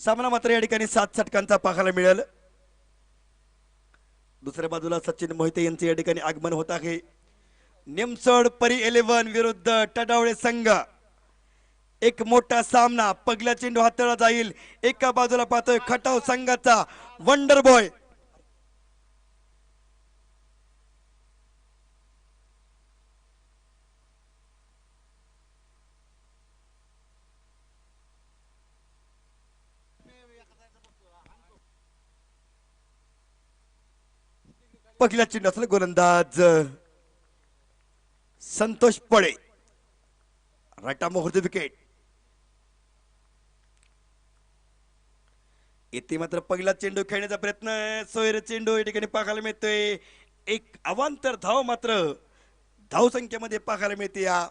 सामना मात्र या ठिकाणी 7 षटकांचा पाहायला मिळेल। दुसऱ्या बाजूला सचिन मोहिते यांचे या ठिकाणी आगमन होत आहे। निमसोड परी 11 विरुद्ध टडावळे संघ। एक मोठा सामना, पहिला चेंडू हाताळला जाईल। एका बाजूला पाहतोय खटाव संघाचा वंडर बॉय पहिला चेंडू असेल गोलंदाज संतोष पळे, राटा मुहूर्त विकेट। इथे मात्र पहिला चेंडू खेळण्याचा प्रयत्न, सोयर चेंडू या ठिकाणी पाहायला मिळतोय। एक अवांतर धाव मात्र धावसंख्येमध्ये पाहायला मिळते या,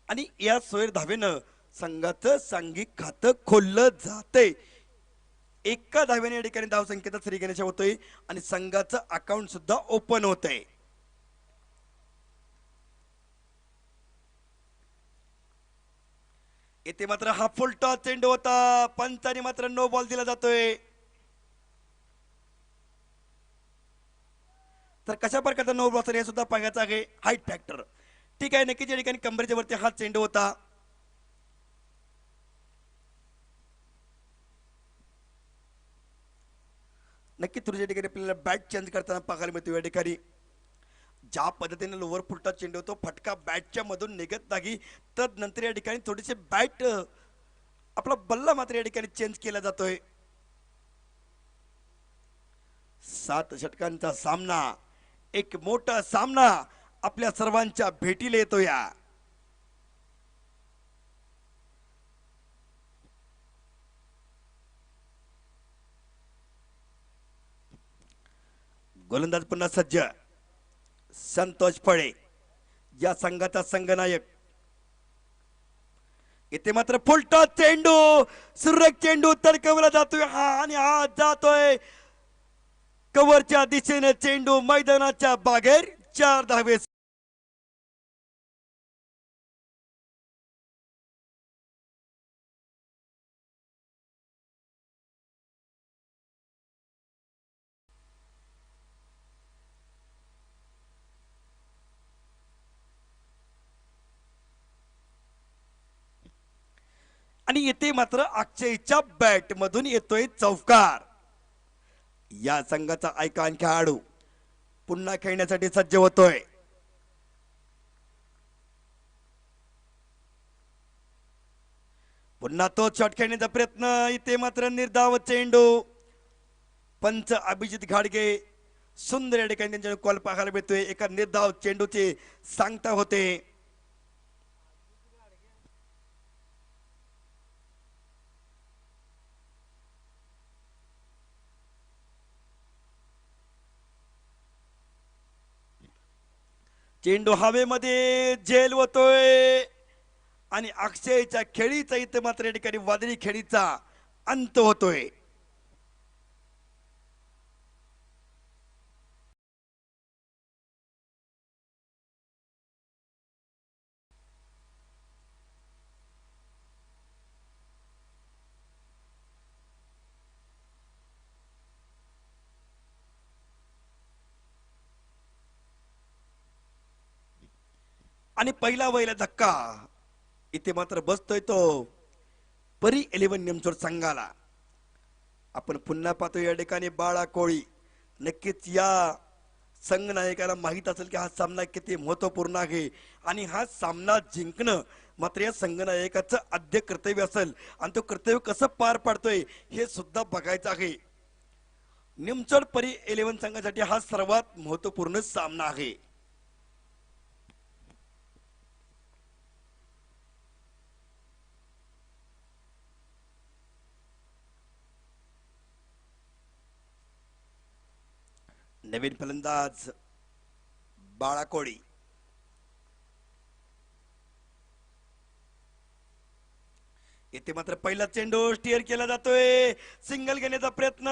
आणि या सोयर धावेनं संघाचं सांघिक खातं खोललं जातंय। एका धावेने या ठिकाणी धावसंख्येचा श्रीगणेश होतोय आणि संघाचं अकाउंट सुद्धा ओपन होतंय। इथे मात्र हा फुल टॉस चेंडू होता, पंचाने मात्र नो बॉल दिला जातोय। तर कशा प्रकारचा नो बॉल हे सुद्धा पाहायचं आहे। हाईट फॅक्टर ठीक आहे, नक्कीच या ठिकाणी कंबरेच्या वरती हा चेंडू होता। नक्की तुझ्या ठिकाणी आपल्याला बॅट चेंज करताना पाहायला मिळतो। या ठिकाणी ज्या पद्धतीने लोवर फुलटा चेंडू होतो, फटका बॅटच्या मधून निघत नाही, तर नंतर या ठिकाणी थोडीशी बॅट आपला बल्ला मात्र या ठिकाणी चेंज केला जातोय। 7 षटकांचा सामना, एक मोठा सामना आपल्या सर्वांच्या भेटीला येतो या। गोलंदाज पुन्हा सज्ज संतोष फळे, या संघाचा संघनायक। इथे मात्र फुलटॉस चेंडू, सुरेख चेंडू तडकवला जातोय हा, आणि हा जातोय कव्हरच्या दिशेने। चेंडू मैदानाच्या बाहेर 4 धावे। आणि येथे मात्र अक्षयच्या बॅट मधून येतोय चौकार। या संघाचा आयकॉन खेळाडू पुन्हा खेळण्यासाठी सज्ज होतोय। पुन्हा तो शॉट खेळण्याचा प्रयत्न, इथे मात्र निर्धाव चेंडू। पंच अभिजित घाडगे सुंदर या ठिकाणी त्यांच्या कॉल पाहायला मिळतोय। एका निर्धाव चेंडूचे सांगता होते। चेंडू हवेमध्ये झेल होतोय, आणि अक्षयच्या खेळीचा इथे मात्र या ठिकाणी वादळी खेळीचा अंत होतोय। आणि पहिला वहिला धक्का इथे मात्र बसतोय तो परी 11 निमसोड संघाला। आपण पुन्हा पाहतो या ठिकाणी बाळा कोळी। नक्कीच या संघनायकाला माहित असेल की हा सामना किती महत्वपूर्ण आहे, आणि हा सामना जिंकणं मात्र या संघनायकाचं आद्य कर्तव्य असेल, आणि तो कर्तव्य कसं पार पाडतोय हे सुद्धा बघायचं आहे। निमसोड परी 11 संघासाठी हा सर्वात महत्वपूर्ण सामना आहे। नवीन फलंदाज बाळा कोळी, इथे मात्र पहिला चेंडू स्टिअर केला जातोय। सिंगल घेण्याचा प्रयत्न,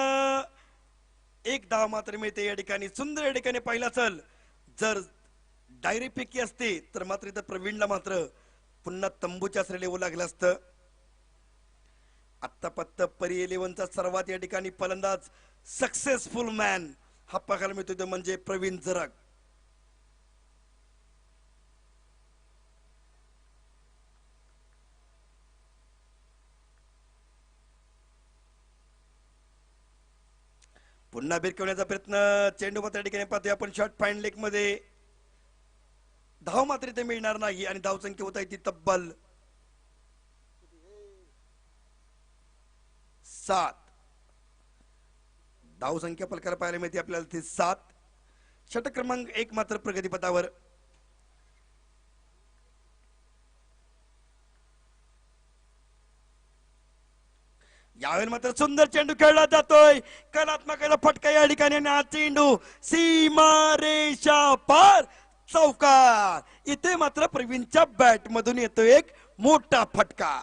एक धाव मात्र मिळते या ठिकाणी। सुंदर या ठिकाणी पहिला चल, जर डायरी पैकी असते तर मात्र इथं प्रवीणला मात्र पुन्हा तंबूच्या आश्रयाला येऊ लागलं असतं। आत्तापर्यंत परी 11चा सर्वात या ठिकाणी फलंदाज सक्सेसफुल मॅन हा पाहायला मिळतो तो म्हणजे प्रवीण जरग. पुन्हा भिरकवण्याचा प्रयत्न, चेंडू मात्र या ठिकाणी पाहतोय आपण शॉर्ट फाईन लेग मध्ये. धाव मात्र इथे मिळणार नाही आणि धावसंख्या होत आहे ती तब्बल 7. धावसंख्या पलकाला पाहायला मिळते आपल्याला ती 7. षटक क्रमांक 1 मात्र प्रगतीपथावर. यावेळी मात्र सुंदर चेंडू खेळला जातोय, कलात्मक फटका या ठिकाणी आणि हा चेंडू सीमारेषा पार चौकार. इथे मात्र प्रवीणच्या बॅट मधून येतो एक मोठा फटका.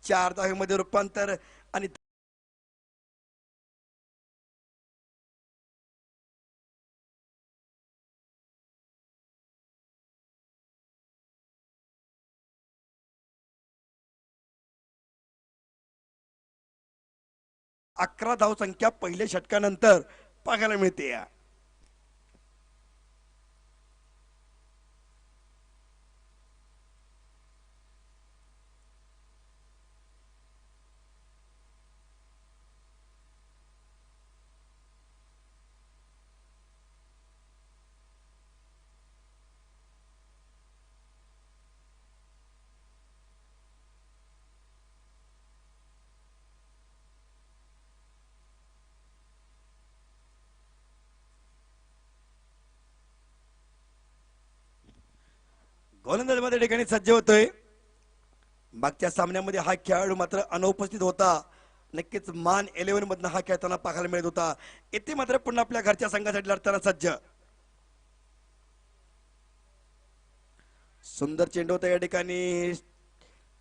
4 धावेमध्ये रूपांतर आणि 11 धावसंख्या पहिल्या षटकानंतर पाहायला मिळते. गोलंदाज ठिकाणी सज्ज होतोय. मागच्या सामन्यामध्ये हा खेळाडू मात्र अनुपस्थित होता. नक्कीच मान 11 मधनं हा खेळताना पाहायला मिळत होता. इथे मात्र पुन्हा आपल्या घरच्या संघासाठी लढताना सज्ज. सुंदर चेंडू होता या ठिकाणी.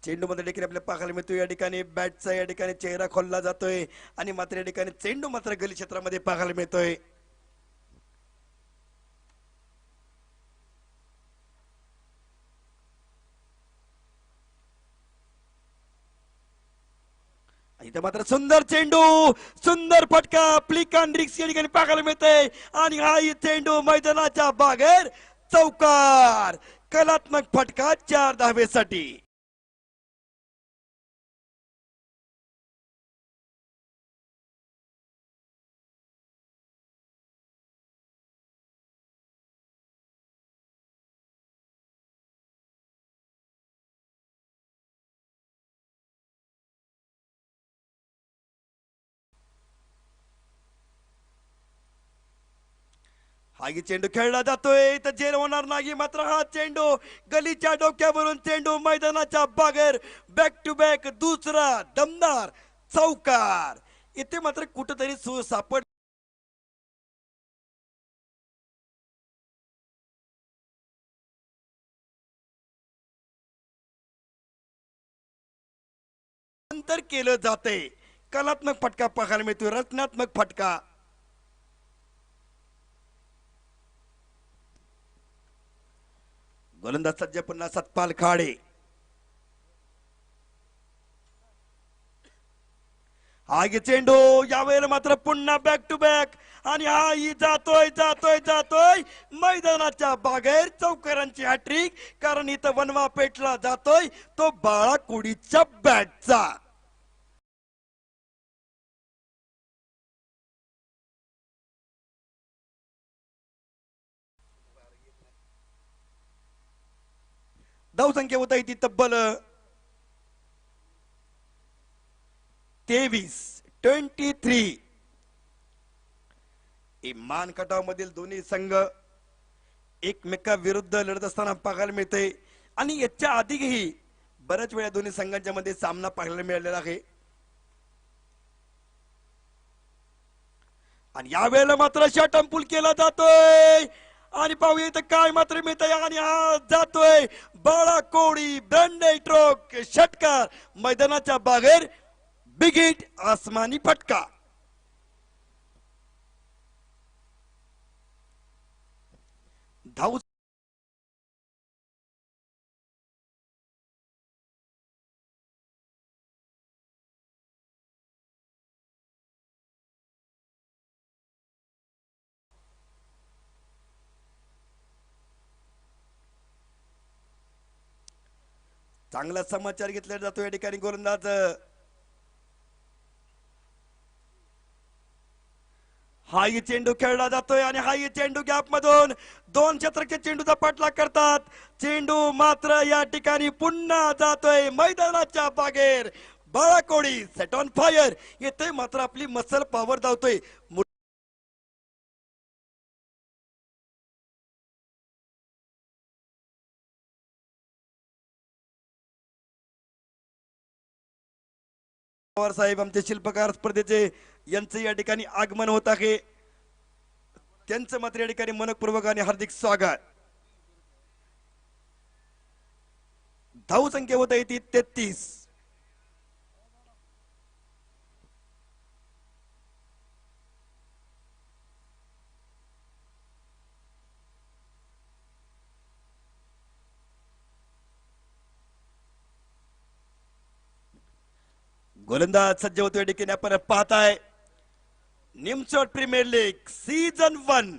चेंडू मध्ये देखील आपल्याला पाहायला मिळतो या ठिकाणी बॅटचा या ठिकाणी चेहरा खोलला जातोय आणि मात्र या ठिकाणी चेंडू मात्र गली क्षेत्रामध्ये पाहायला मिळतोय. इथे मात्र सुंदर चेंडू, सुंदर फटका, प्लिकन रिक्स या ठिकाणी पाहायला मिळतोय आणि हा चेंडू मैदानाच्या बाहेर चौकार. कलात्मक फटका 4 धावेसाठी. हा चेंडू खेळला जातोय तर जेल होणार नाही. मात्र हा चेंडू गलीच्या डोक्यावरून चेंडू मैदानाच्या बाहेर. बॅक टू बॅक दुसरा दमदार चौकार. इथे मात्र कुठेतरी सापड अंतर केलं जाते. कलात्मक फटका पाहायला मिळतोय, रचनात्मक फटका. गोलंदाज सज्ज पुन्हा सतपाल खाडे. हा चेंडू यावेळेला मात्र पुन्हा बॅक टू बॅक आणि हा जातोय जातोय जातोय मैदानाच्या बाहेर. चौकारांची हॅट्रिक, कारण इथं वनवा पेटला जातोय तो बाळा कोडीच्या बॅटचा. धावसंख्या होता ती तब्बल 23. मान कटाव मधील दोन्ही संघ एकमेका विरुद्ध लढत असताना पाहायला मिळते आणि याच्या आधीही बऱ्याच वेळा दोन्ही संघांच्या मध्ये सामना पाहायला मिळालेला आहे. आणि यावेळेला मात्र शटंपूल केला जातोय आणि पाहूया इथं काय मात्र मिळतंय. आणि हा जातोय बाळा कोडी ब्रँडे ट्रोक षटकार मैदानाच्या बाहेर. बिग हिट, आसमानी फटका. धाव चांगला समाचार घेतला जातो या ठिकाणी गोलंदाज हाही चेंडू खेळला जातोय आणि हाही चेंडू गॅप मधून दोन क्षेत्रचे चेंडूचा पाठलाग करतात. चेंडू मात्र या ठिकाणी पुन्हा जातोय मैदानाच्या बाहेर. बाळाकोळी सेट ऑन फायर येते मात्र आपली मसल पॉवर धावतोय. पवार साहेब आमचे शिल्पकार स्पर्धेचे यांचे या ठिकाणी आगमन होत आहे. त्यांचं मात्र या ठिकाणी मनपूर्वक आणि हार्दिक स्वागत. धाव संख्या होत आहे ती 33. गोलंदाज सज्ज होतो या ठिकाणी आपण पाहताय Nimsod premier league season 1.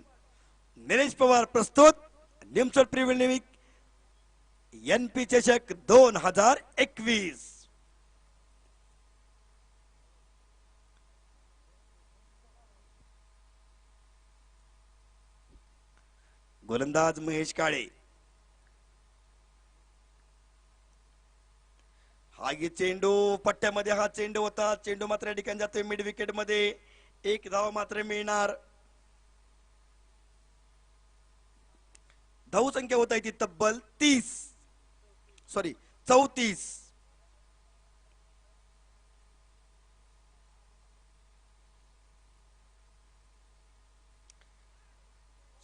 Nilesh Pawar प्रस्तुत निमसोड प्रीमियर लीग एनपी चषक 2021. गोलंदाज महेश काळे. हा चेंडू पट्ट्यामध्ये हा चेंडू होता. चेंडू मात्र या ठिकाणी जातोय मिड विकेट मध्ये. एक धाव मात्र मिळणार. धाव संख्या होत आहे ती तब्बल 34.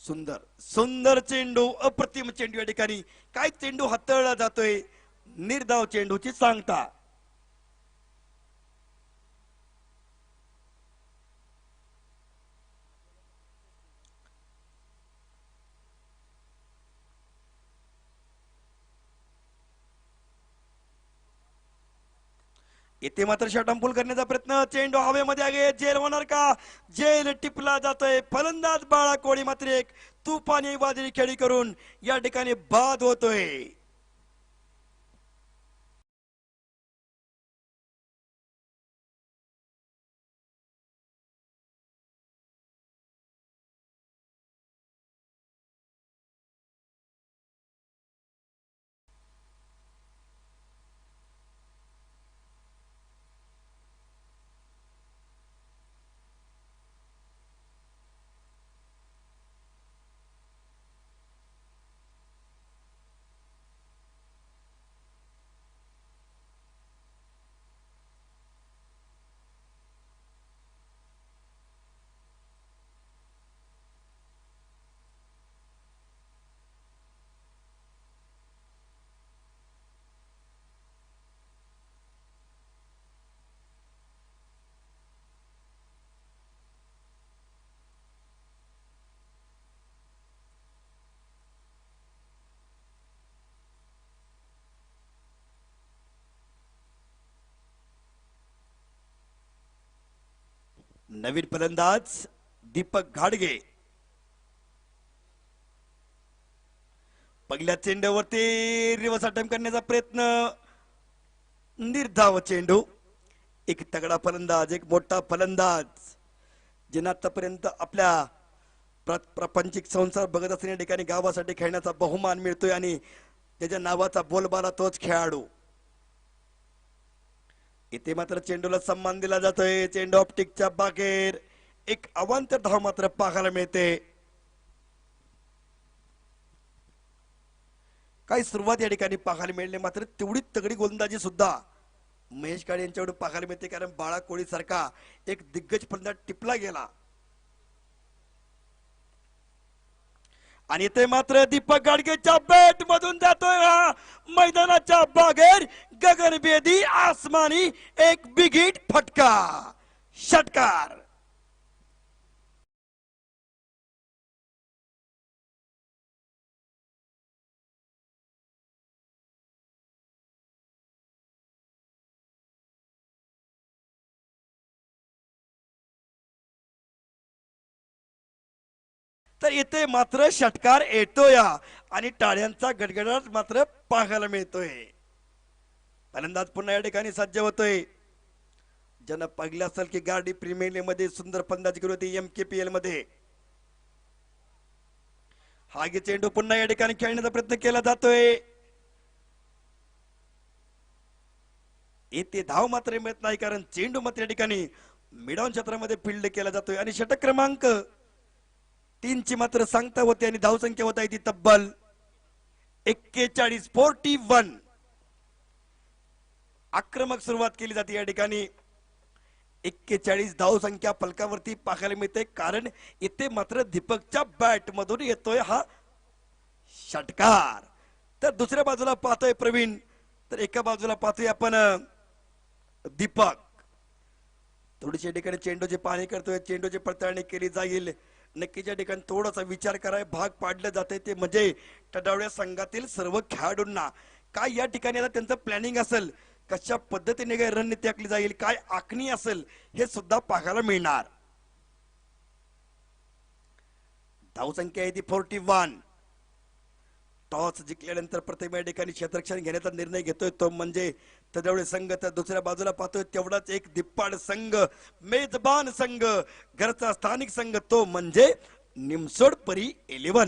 सुंदर सुंदर चेंडू अप्रतिम चेंडू या ठिकाणी. काय चेंडू हाताळला जातोय. निर्धाव चेंडूची सांगता. इथे मात्र शॉटअंपूल करण्याचा प्रयत्न. चेंडू हवेमध्ये आहे. जेल होणार का. जेल टिपला जातोय. फलंदाज बाळा कोळी मात्र एक तुफानी बाजरी खेळी करून या ठिकाणी बाद होतोय. नवीन फलंदाज दीपक घाडगे. पहिल्या चेंडूवरती रिव्हर्स अटेम्प्ट करण्याचा प्रयत्न. निर्धाव चेंडू. एक तगडा फलंदाज एक मोठा फलंदाज जिने आतापर्यंत आपल्या प्रापंचिक संसार बघत असलेल्या ठिकाणी गावासाठी खेळण्याचा बहुमान मिळतोय आणि त्याच्या नावाचा बोलबाला तोच खेळाडू. इथे मात्र चेंडूला सन्मान दिला जातोय. चेंडू ऑप्टिकच्या बाहेर. एक अवांतर धाव मात्र पाहायला मिळते. काही सुरुवात या ठिकाणी पाहायला मिळणे मात्र तेवढी तगडी गोलंदाजी सुद्धा महेश काळे यांच्याकडून पाहायला मिळते. कारण बाळा कोळी सारखा एक दिग्गज फलंदाज टिपला गेला आणि इथे मात्र दीपक गाडगेच्या बॅट मधून जातोय हा मैदानाच्या बाहेर. गगनभेदी आसमानी एक बिग हिट फटका. षटकार. तर इथे मात्र षटकार येतोय आणि टाळ्यांचा गडगडाट मात्र पाहायला मिळतोय. फलंदाज पुन्हा या ठिकाणी सज्ज होतोय. ज्यांना पाहिलं असेल की गाडी प्रीमियर मध्ये सुंदर फलंदाजी केली होती MKPL मध्ये. हा चेंडू पुन्हा या ठिकाणी खेळण्याचा प्रयत्न केला जातोय. इथे धाव मात्र मिळत नाही कारण चेंडू मात्र या ठिकाणी मिडॉन क्षेत्रामध्ये फील्ड केला जातोय आणि षटक क्रमांक 3 ची मात्र सांगता होते आणि धाव संख्या होता ती तब्बल 41. आक्रमक सुरुवात केली जाते या ठिकाणी. 41 धाव संख्या फलकावरती पाहायला मिळते कारण इथे मात्र दीपकच्या बॅट मधून येतोय हा षटकार. तर दुसऱ्या बाजूला पाहतोय प्रवीण, तर एका बाजूला पाहतोय आपण दीपक. थोडीशी या ठिकाणी चेंडूची पाहणी करतोय, चेंडूची पडताळणी केली जाईल. नक्कीच या ठिकाणी थोडासा विचार कराय भाग पाडलं जाते ते म्हणजे टडावड्या संघातील सर्व खेळाडूंना काय या ठिकाणी आता त्यांचं प्लॅनिंग असेल, कशा पद्धतीने काय रणनीती आखली जाईल, काय आखणी असेल हे सुद्धा पाहायला मिळणार. धावसंख्या आहे ती 41. टॉस जिंकल्यानंतर प्रथम या ठिकाणी क्षेत्ररक्षण घेण्याचा निर्णय घेतोय तो म्हणजे तडवळे संघ. तर दुसऱ्या बाजूला पाहतोय तेवढाच एक दिप्पाड संघ, मेजबान संघ, घरचा स्थानिक संघ तो म्हणजे निमसोड परी 11.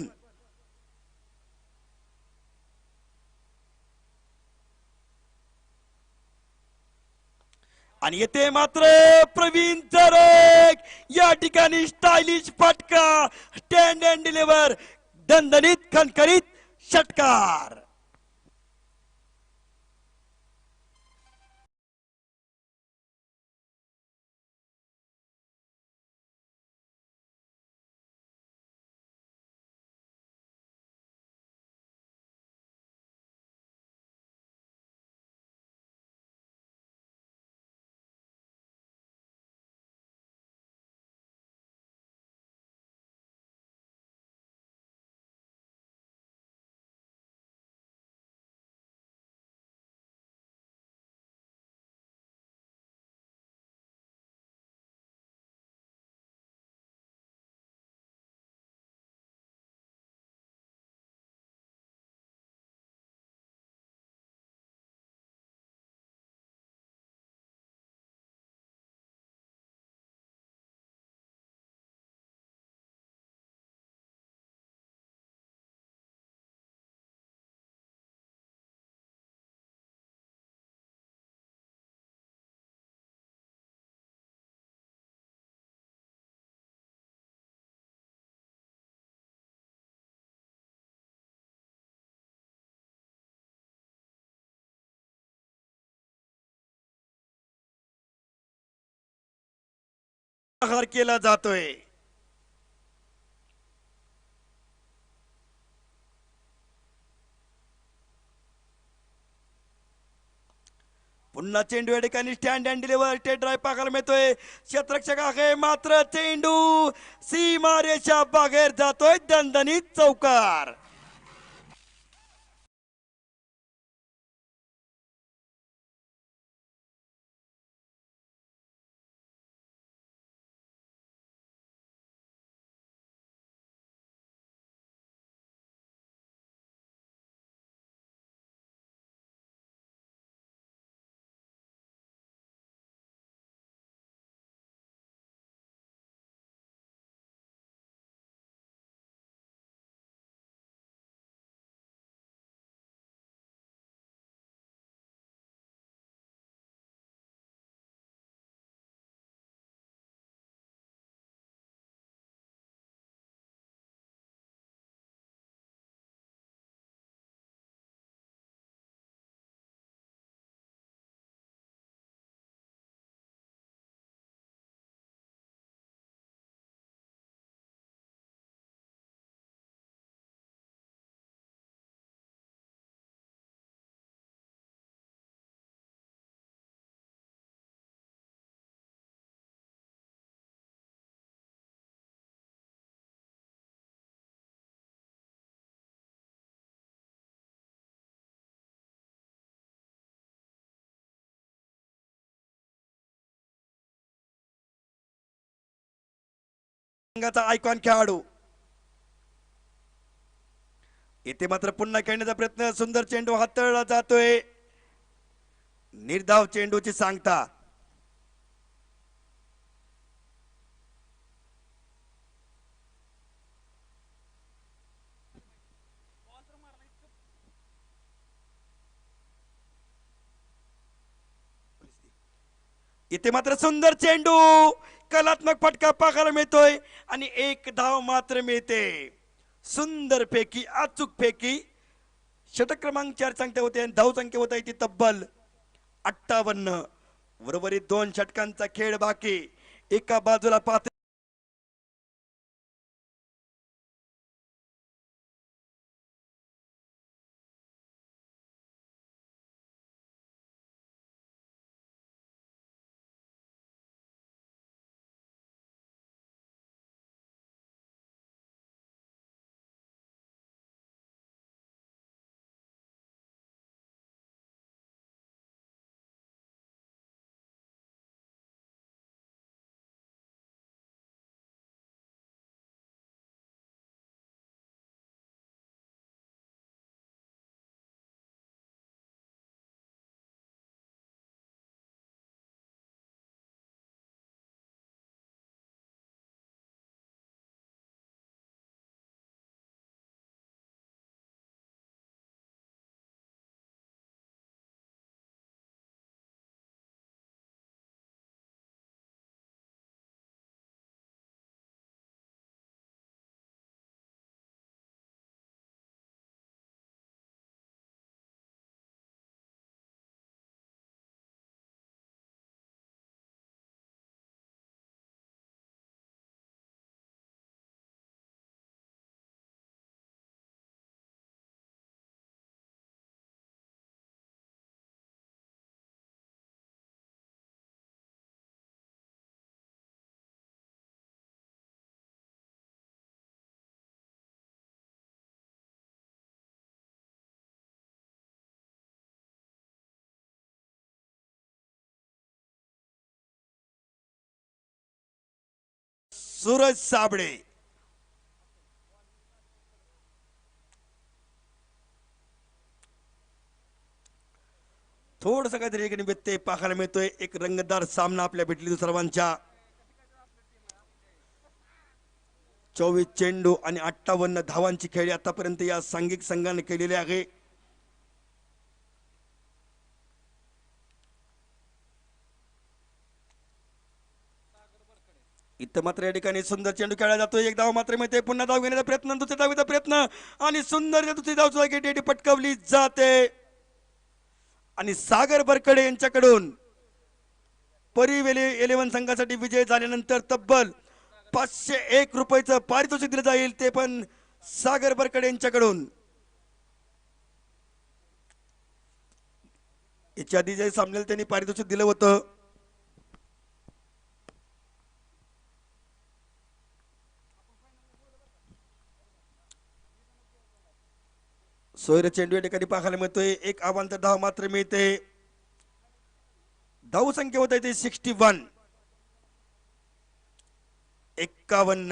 आणि येथे मात्र प्रवीण चरक या ठिकाणी स्टायलिश फटका, स्टँड अँड डिलिव्हर, दणदणीत खणखणीत षटकार. आहार केला जातोय. पुन्हा चेंडू या ठिकाणी stand and deliver state drive पाहायला मिळतोय. क्षेत्ररक्षक आहे मात्र चेंडू सीमा रेषा बाहेर जातोय. दणदणीत चौकार. संघाचा आयकॉन खेळाडू. इथे मात्र पुन्हा खेळण्याचा प्रयत्न, सुंदर चेंडू हाताळला जातोय. निर्धाव चेंडूची सांगता. इथे मात्र सुंदर चेंडू, कलात्मक फटका पाहायला मिळतोय आणि एक धाव मात्र मिळते. सुंदर पैकी अचूक पैकी षटक क्रमांक 4 संख्या होते आणि धाव संख्या होता ती तब्बल 58. उर्वरित 2 षटकांचा खेळ बाकी. एका बाजूला पात्र सूरज साबळे. थोडस काहीतरी एक व्यत्यय पाहायला मिळतोय. एक रंगतदार सामना आपल्या भेटली सर्वांच्या. 24 चेंडू आणि 58 धावांची खेळी आतापर्यंत या सांघिक संघाने केलेली आहे. इथं मात्र या ठिकाणी सुंदर चेंडू खेळला जातोय. एक धाव मात्र मिळते. पुन्हा धाव घेण्याचा प्रयत्न, दुसऱ्या धावीचा प्रयत्न आणि सुंदर दुसरी धाव सुद्धा गेटी पटकावली जाते आणि सागर बरकडे यांच्याकडून परिवेले 11 संघासाठी विजय झाल्यानंतर तब्बल 501 रुपयाचं पारितोषिक दिलं जाईल, ते पण सागर बरकडे यांच्याकडून. याच्या आधी जे सामन्याला त्यांनी पारितोषिक दिलं होतं. सोयर चेंडू या ठिकाणी पाहायला मिळतोय. एक अवांतर धाव मात्र मिळते. धाव संख्या होत आहे ते 61. 51.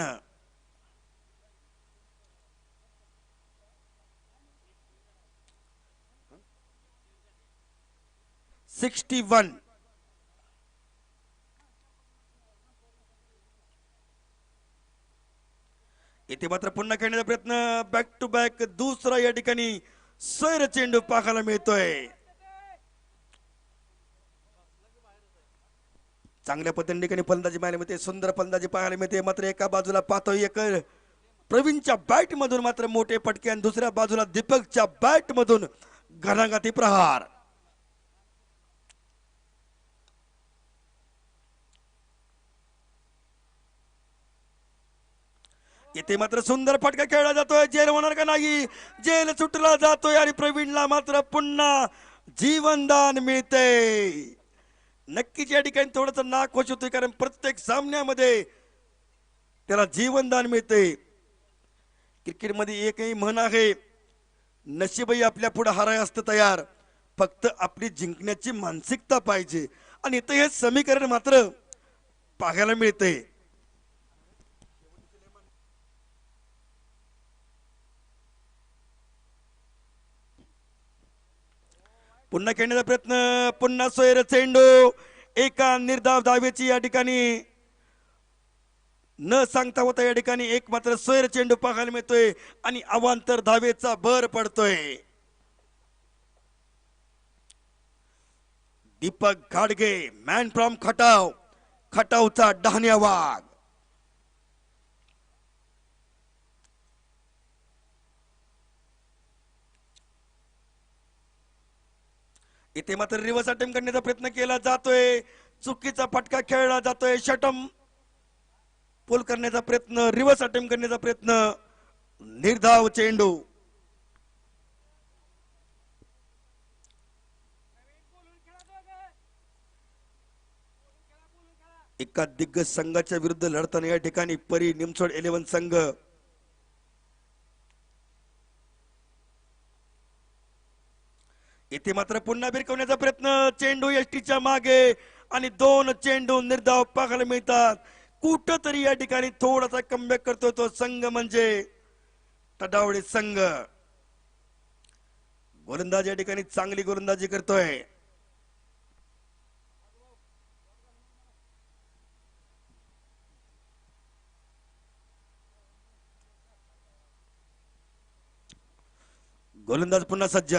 61. इथे मात्र पुन्हा खेळण्याचा प्रयत्न, बॅक टू बॅक दुसरा या ठिकाणी सोयर चेंडू पाहायला मिळतोय. चांगल्या पद्धतीने ठिकाणी फलंदाजी पाहायला मिळते. सुंदर फलंदाजी पाहायला मिळते. मात्र एका बाजूला पाहतोय एक प्रवीणच्या बॅट मधून मात्र मोठे फटके आणि दुसऱ्या बाजूला दीपकच्या बॅट मधून घणाघाती प्रहार. इथे मात्र सुंदर फटका खेळला जातोय. जेल होणार का नाही? जेल सुटला जातोय आणि प्रवीणला मात्र पुन्हा जीवनदान मिळते. नक्कीच या ठिकाणी थोडस नाखुश होतोय, कारण प्रत्येक सामन्यामध्ये त्याला जीवनदान मिळते. क्रिकेटमध्ये एकही म्हण आहे, नशीबही आपल्या पुढे हाराय असतं तयार, फक्त आपली जिंकण्याची मानसिकता पाहिजे. आणि इथं हे समीकरण मात्र पाहायला मिळते. पुन्हा खेळण्याचा प्रयत्न, पुन्हा सोयर चेंडू, एका निर्धाव धावेची या ठिकाणी न सांगता होता, या ठिकाणी एक मात्र सोयर चेंडू पाहायला मिळतोय आणि अवांतर धावेचा भर पडतोय. दीपक घाडगे मॅन फ्रॉम खटाव, खटावचा डहाण्या वाघ. इथे मात्र रिव्हर्स अटेम्प्ट करण्याचा प्रयत्न केला जातोय, चुकीचा फटका खेळला जातोय. शटम पुल करण्याचा प्रयत्न, रिव्हर्स अटेम्प्ट करण्याचा प्रयत्न, निर्धाव चेंडू. एका दिग्गज संघाच्या विरुद्ध लढताना या ठिकाणी परी निमसोड 11 संघ इथे मात्र पुन्हा भिरकवण्याचा प्रयत्न, चेंडू एसटीच्या मागे आणि दोन चेंडू निर्धाव पाहायला मिळतात. कुठंतरी या ठिकाणी थोडासा कमबॅक करतोय तो संघ म्हणजे तडावडे संघ. गोलंदाज या ठिकाणी चांगली गोलंदाजी करतोय. गोलंदाज पुन्हा सज्ज.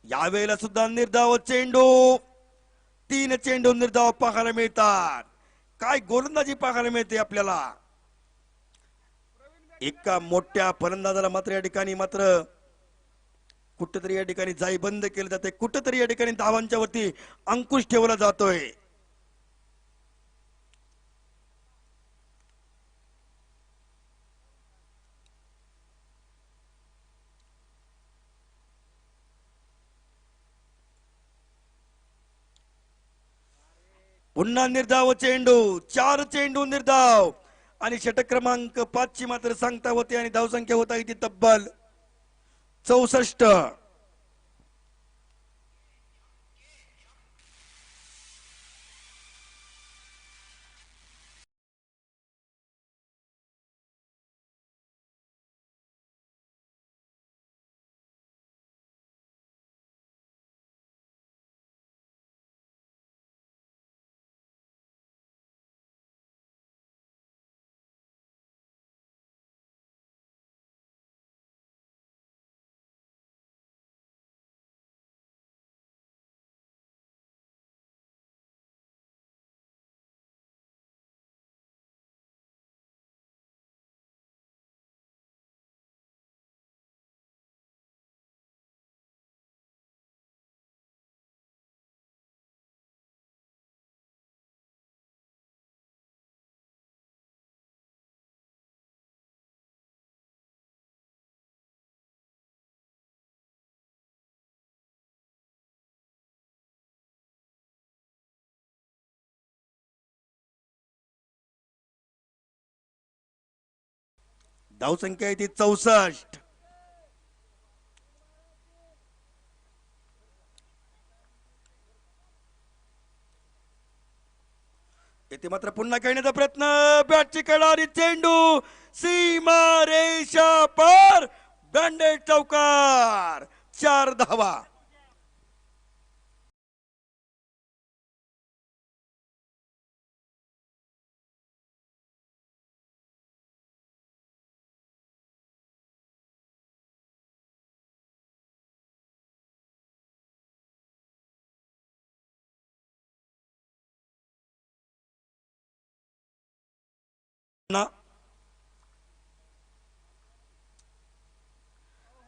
यावेळेला सुद्धा निर्धाव चेंडू, तीन चेंडू निर्धाव पाहायला मिळतात. काय गोलंदाजी पाहायला मिळते आपल्याला. एका मोठ्या फलंदाजाला मात्र या ठिकाणी मात्र कुठेतरी या ठिकाणी जाई बंद केले जाते, कुठेतरी या ठिकाणी धावांच्या वरती अंकुश ठेवला जातोय. पुन्हा निर्धाव चेंडू, चार चेंडू निर्धाव आणि षटक क्रमांक 5 ची मात्र सांगता होते आणि धावसंख्या होता इथे तब्बल 64. धावसंख्या इथे 64. इथे मात्र पुन्हा खेळण्याचा प्रयत्न, बॅटची कडा आणि चेंडू सीमा रेषा पार, बँडेड चौकार, 4 धावा.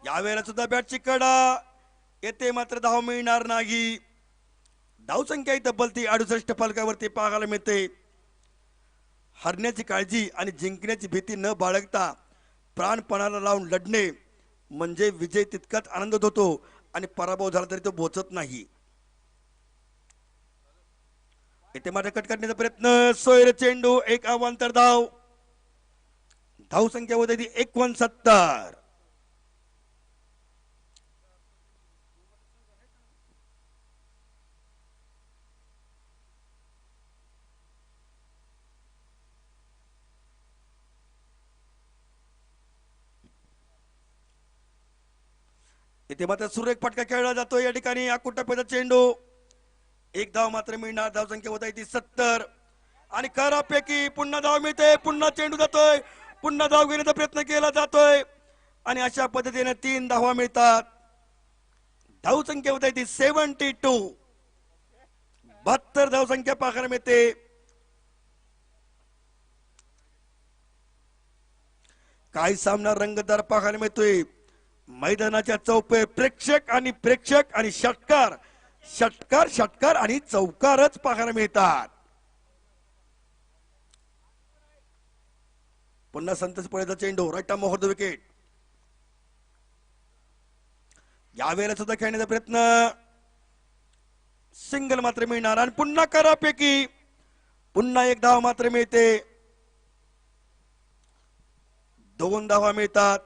यावेळेला सुद्धा बॅटची कडा, येथे मात्र धाव मिळणार नाही. धावसंख्या तब्बल ती 68 फलकावरती पाहायला मिळते. हरण्याची काळजी आणि जिंकण्याची भीती न बाळगता प्राणपणाला लावून लढणे म्हणजे विजय तितकाच आनंदत होतो आणि पराभव झाला तरी तो बोचत नाही. इथे मात्र कट करण्याचा प्रयत्न, सोयर चेंडू, एक अवांतर धाव. धावसंख्या होती 69. इथे मात्र सुरेख फटका खेळला जातो या ठिकाणी अकुट टप्प्याचा चेंडू एक धाव मात्र मिळणार धाव संख्या होता ती 70 आणि करापैकी पुन्हा धाव मिळते पुन्हा चेंडू जातोय पुन्हा धाव घेण्याचा प्रयत्न केला जातोय आणि अशा पद्धतीने 3 धावा मिळतात धाव संख्या होता ती 72 72 धाव संख्या पाहायला मिळते काही सामना रंगतदार पाहायला मिळतोय मैदानाच्या चौपे प्रेक्षक आणि षटकार षटकार षटकार आणि चौकारच पाहायला मिळतात पुन्हा संतोष पळेचा चेंडू राईट मोहर द विकेट यावेळेला सुद्धा खेळण्याचा प्रयत्न सिंगल मात्र मिळणार आणि पुन्हा करापैकी पुन्हा एक धाव मात्र मिळते 2 धावा मिळतात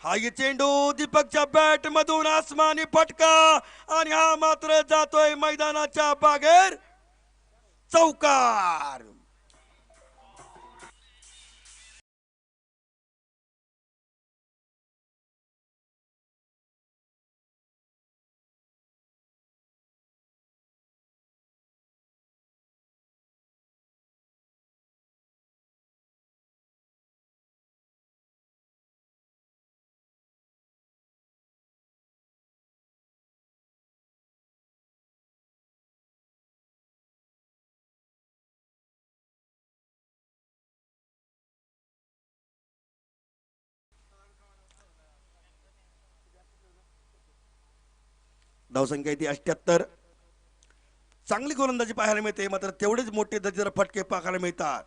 हा ये चेंडू दीपकच्या बॅट मधून आसमानी फटका आणि हा मात्र जातोय मैदानाच्या बाहेर चौकार धावसंख्या ती 78 चांगली गोलंदाजी पाहायला मिळते मात्र तेवढेच मोठे दर्जेदार फटके पाहायला मिळतात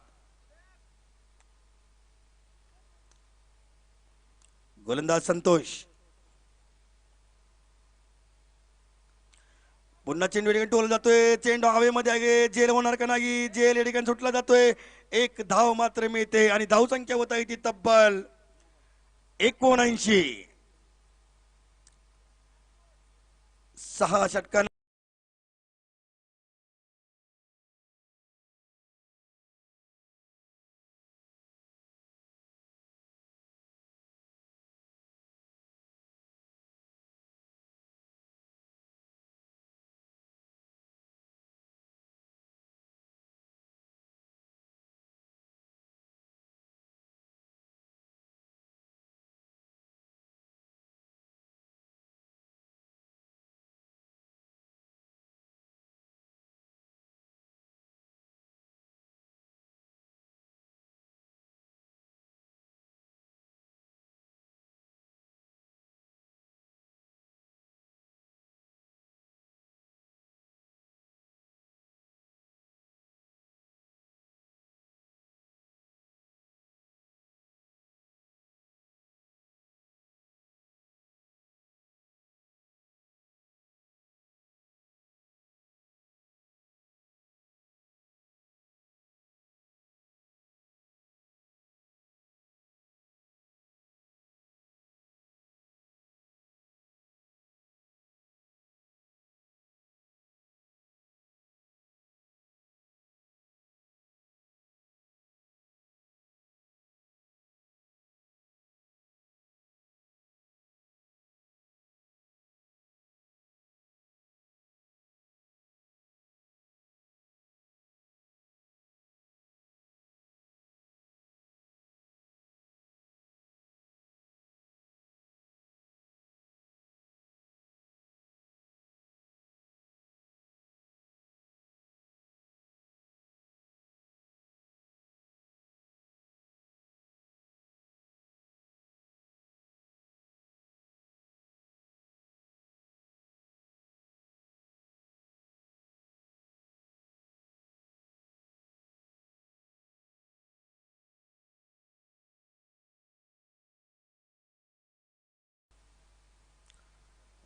गोलंदाज संतोष पुन्हा चेंडू टोलला जातोय चेंडू हवेमध्ये आहे जेल होणार का नाही जेल या ठिकाणी सुटला जातोय एक धाव मात्र मिळते आणि धाव संख्या होत आहे ती तब्बल 79 6 षटकां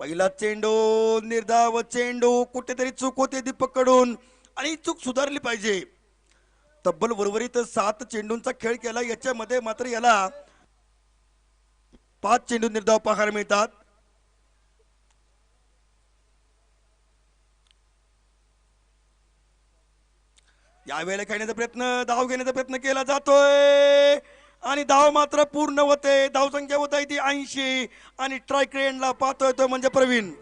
पहिला चेंडू निर्धाव चेंडू कुठेतरी चूक होते दीपककडून आणि चूक सुधारली पाहिजे तब्बल उर्वरित 7 चेंडूंचा खेळ केला याच्यामध्ये मात्र याला 5 चेंडू निर्धाव पाहायला मिळतात. यावेळेला खेळण्याचा प्रयत्न, धाव घेण्याचा प्रयत्न केला जातोय आणि धाव मात्र पूर्ण होते. धाव संख्या होत आहे ती 80 आणि ट्राय क्रेनला पाहतोय तो म्हणजे प्रवीण.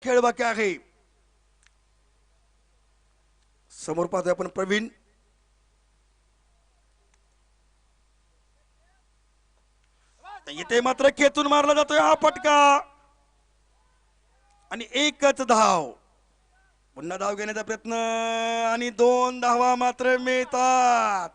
खेळ बाकी आहे. समोर पाहतोय आपण प्रवीण. इथे मात्र खेचून मारला जातोय हा फटका आणि एकच धाव. पुन्हा धाव घेण्याचा प्रयत्न आणि 2 धावा मात्र मिळतात.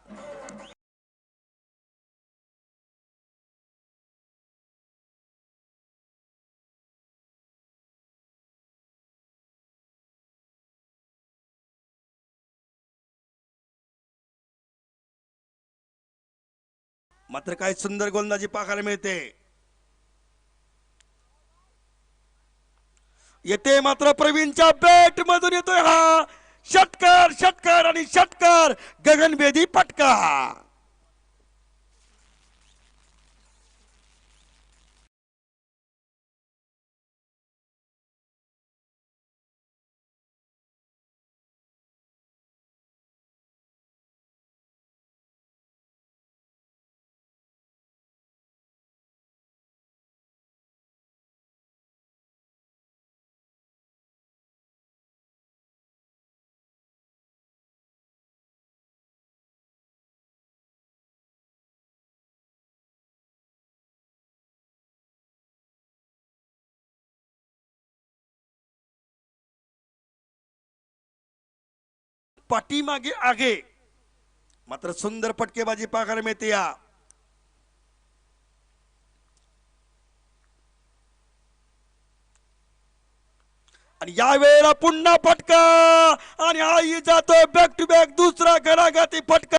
मात्र काय सुंदर गोलंदाजी पाहायला मिळते. येते मात्र प्रवीणच्या बॅट मधून येतोय हा षटकार, षटकार आणि षटकार, गगनभेदी फटका. पाठीमागे आगे मात्र सुंदर फटकेबाजी पाहायला मिळते. या आणि यावेळेला पुन्हा फटका आणि आई जातोय बॅक टू बॅक दुसरा घराघाती फटका.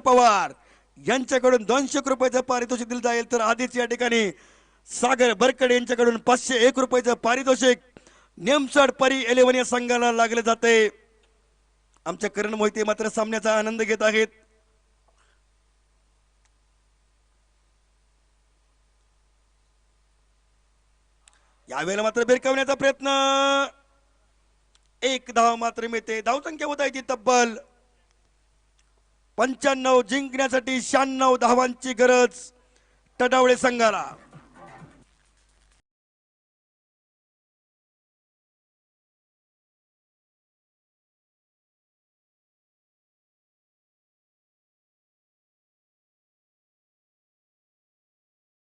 पवार यांच्याकडून 200 रुपयाचं पारितोषिक दिलं जाईल. तर आधीच या ठिकाणी सागर बरकडे यांच्याकडून 501 रुपयाचं पारितोषिक नेमसड परी 11 या संघाला लागले जाते. आमच्या करण मोहिते मात्र सामन्याचा आनंद घेत आहेत. यावेळेला मात्र भिरकवण्याचा प्रयत्न, एक धाव मात्र मिळते. धाव संख्या होत आहे ती तब्बल 95. जिंकण्यासाठी 96 धावांची गरज टडावळे संघाला.